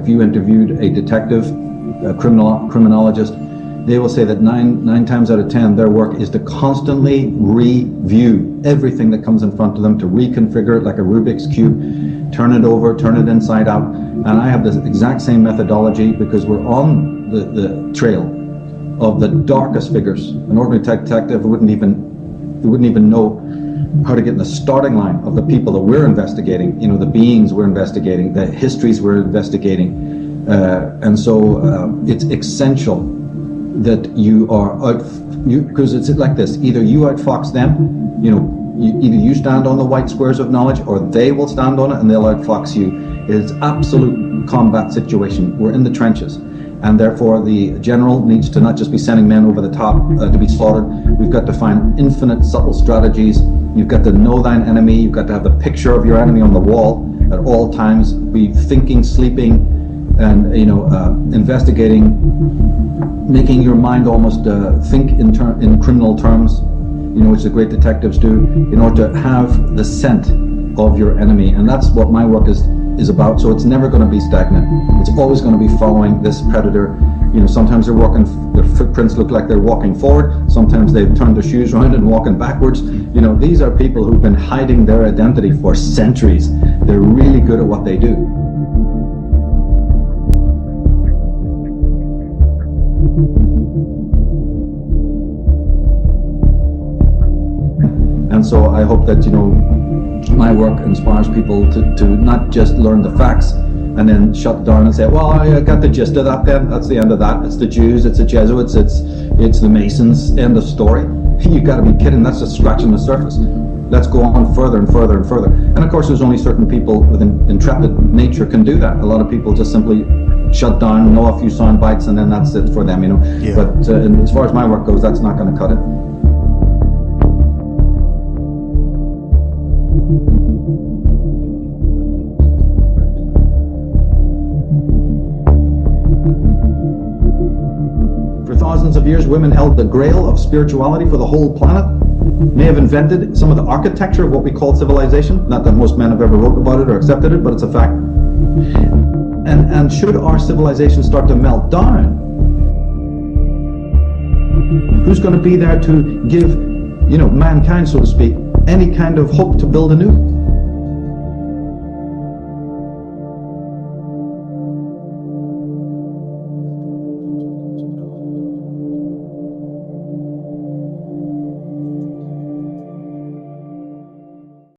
if you interviewed a detective, a criminologist, they will say that nine times out of 10, their work is to constantly review everything that comes in front of them, to reconfigure it like a Rubik's Cube, turn it over, turn it inside out. And I have this exact same methodology because we're on the trail of the darkest figures. An ordinary detective wouldn't even know how to get in the starting line of the people that we're investigating, the beings we're investigating, the histories we're investigating. And so it's essential that you are out, because it's like this, either you outfox them, either you stand on the white squares of knowledge, or they will stand on it and they'll outfox you. It's absolute combat situation. We're in the trenches. And therefore the general needs to not just be sending men over the top to be slaughtered. We've got to find infinite subtle strategies. You've got to know thine enemy. You've got to have the picture of your enemy on the wall at all times. Be thinking, sleeping, and investigating, making your mind almost think in criminal terms, which the great detectives do, in order to have the scent of your enemy. And that's what my work is about. So it's never going to be stagnant. It's always going to be following this predator. Sometimes their footprints look like they're walking forward. Sometimes they've turned their shoes around and walking backwards. These are people who've been hiding their identity for centuries. They're really good at what they do. And so I hope that, my work inspires people to not just learn the facts and then shut down and say, well, I got the gist of that then. That's the end of that. It's the Jews, it's the Jesuits, it's the Masons, end of story. You've got to be kidding. That's just scratching the surface. Let's go on further and further and further. And of course, there's only certain people with an intrepid nature can do that. A lot of people just simply shut down, know a few sound bites, and then that's it for them, Yeah. But as far as my work goes, that's not going to cut it. For thousands of years, women held the grail of spirituality for the whole planet, may have invented some of the architecture of what we call civilization. Not that most men have ever wrote about it or accepted it, but it's a fact. And should our civilization start to melt down, who's going to be there to give, mankind, so to speak, any kind of hope to build anew?